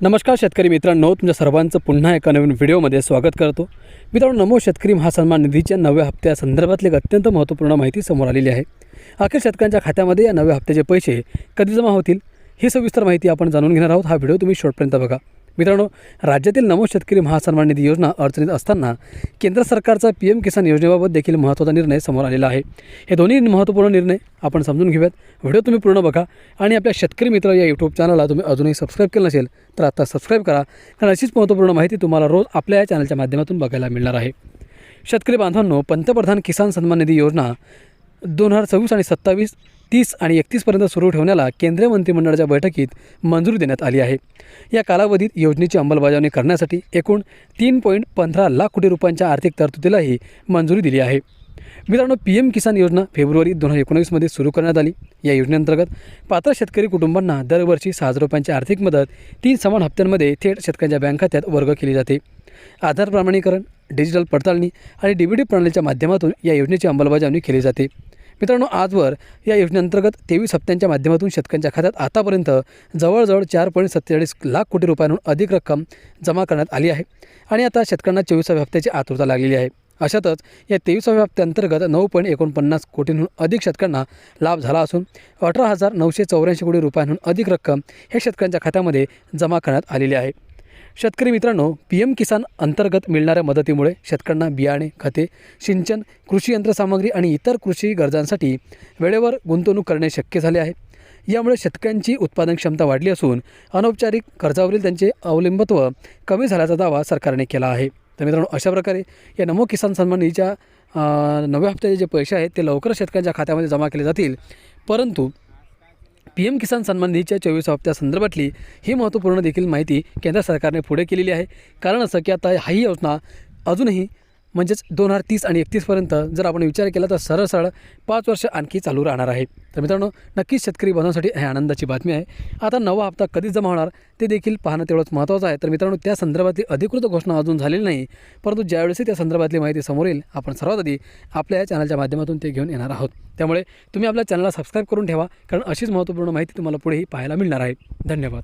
नमस्कार शेतकरी मित्रांनो, तुमच्या सर्वांचं पुन्हा एका नवीन व्हिडिओमध्ये स्वागत करतो। मित्रांनो, नमो शेतकरी महासन्मान निधीच्या नव्या हप्त्यासंदर्भातली एक अत्यंत महत्त्वपूर्ण माहिती समोर आलेली आहे। अखेर शेतकऱ्यांच्या खात्यामध्ये या नव्या हप्त्याचे पैसे कधी जमा होतील ही सविस्तर माहिती आपण जाणून घेणार आहोत। हा व्हिडिओ तुम्ही शेवटपर्यंत बघा। मित्रांनो, राज्यातील नमो शेतकरी महासन्मान निधी योजना अडचणीत असताना केंद्र सरकारचा PM किसान योजनेबाबत देखील महत्त्वाचा निर्णय समोर आलेला आहे। हे दोन्ही महत्त्वपूर्ण निर्णय आपण समजून घेऊयात। व्हिडिओ तुम्ही पूर्ण बघा आणि आपल्या शेतकरी मित्र या YouTube चॅनलला तुम्ही अजूनही सबस्क्राइब केलं नसेल तर आता सबस्क्राइब करा, कारण अशीच महत्त्वपूर्ण माहिती तुम्हाला रोज आपल्या या चॅनलच्या माध्यमातून बघायला मिळणार आहे। शेतकरी बांधवांनो, पंतप्रधान किसान सन्मान निधी योजना 2026 आणि 27, 30 आणि 31 पर्यंत सुरू ठेवण्याला केंद्रीय मंत्रिमंडळाच्या बैठकीत मंजुरी देण्यात आली आहे। या कालावधीत योजनेची अंमलबजावणी करण्यासाठी एकूण 3.15 लाख कोटी रुपयांच्या आर्थिक तरतुदीलाही मंजुरी दिली आहे। मित्रांनो, PM किसान योजना फेब्रुवारी 2019 मध्ये सुरू करण्यात आली। या योजनेअंतर्गत पात्र शेतकरी कुटुंबांना दरवर्षी 6,000 रुपयांची आर्थिक मदत 3 समान हप्त्यांमध्ये थेट शेतकऱ्यांच्या बँक खात्यात वर्ग केली जाते। आधार प्रमाणीकरण, डिजिटल पडताळणी आणि DBT प्रणालीच्या माध्यमातून या योजनेची अंमलबजावणी केली जाते। मित्रांनो, आजवर या योजनेअंतर्गत 23 हप्त्यांच्या माध्यमातून शेतकऱ्यांच्या खात्यात आतापर्यंत जवळजवळ 4.47 लाख कोटी रुपयांहून अधिक रक्कम जमा करण्यात आली आहे आणि आता शेतकऱ्यांना 24व्या हप्त्याची आतुरता लागलेली आहे। अशातच या 23व्या हप्त्यांतर्गत 9.49 कोटींहून अधिक शेतकऱ्यांना लाभ झाला असून 18,984 कोटी रुपयांहून अधिक रक्कम हे शेतकऱ्यांच्या खात्यामध्ये जमा करण्यात आलेली आहे। शेतकरी मित्रांनो, PM किसान अंतर्गत मिळणाऱ्या मदतीमुळे शेतकऱ्यांना बियाणे, खते, सिंचन, कृषी यंत्रसामग्री आणि इतर कृषी गरजांसाठी वेळेवर गुंतवणूक करणे शक्य झाले आहे। यामुळे शेतकऱ्यांची उत्पादन क्षमता वाढली असून अनौपचारिक कर्जावरील त्यांचे अवलंबित्व कमी झाल्याचा दावा सरकारने केला आहे। तर मित्रांनो, अशा प्रकारे या नमो किसान सन्मान निधीच्या नव्या हप्त्याचे जे पैसे आहेत ते लवकरच शेतकऱ्यांच्या खात्यामध्ये जमा केले जातील। परंतु PM किसान सन्मान निधीच्या 24व्या हप्त्यासंदर्भातली ही महत्त्वपूर्ण देखील माहिती केंद्र सरकारने पुढे केलेली आहे। कारण असं की आता ही योजना अजूनही म्हणजेच 2030 आणि 31पर्यंत जर आपण विचार केला तर सरळ 5 वर्ष आणखी चालू राहणार आहे। तर मित्रांनो, नक्कीच शेतकरी बांधवांसाठी ही आनंदाची बातमी आहे। आता नवा हप्ता कधी जमा होणार ते देखील पाहणं तेवढंच महत्त्वाचं आहे। तर मित्रांनो, त्या संदर्भातली अधिकृत घोषणा अजून झालेली नाही, परंतु ज्यावेळेस त्या संदर्भातली माहिती समोर येईल आपण सर्वात आधी आपल्या या चॅनलच्या माध्यमातून ते घेऊन येणार आहोत। त्यामुळे तुम्ही आपल्या चॅनलला सबस्क्राईब करून ठेवा, कारण अशीच महत्त्वपूर्ण माहिती तुम्हाला पुढेही पाहायला मिळणार आहे। धन्यवाद।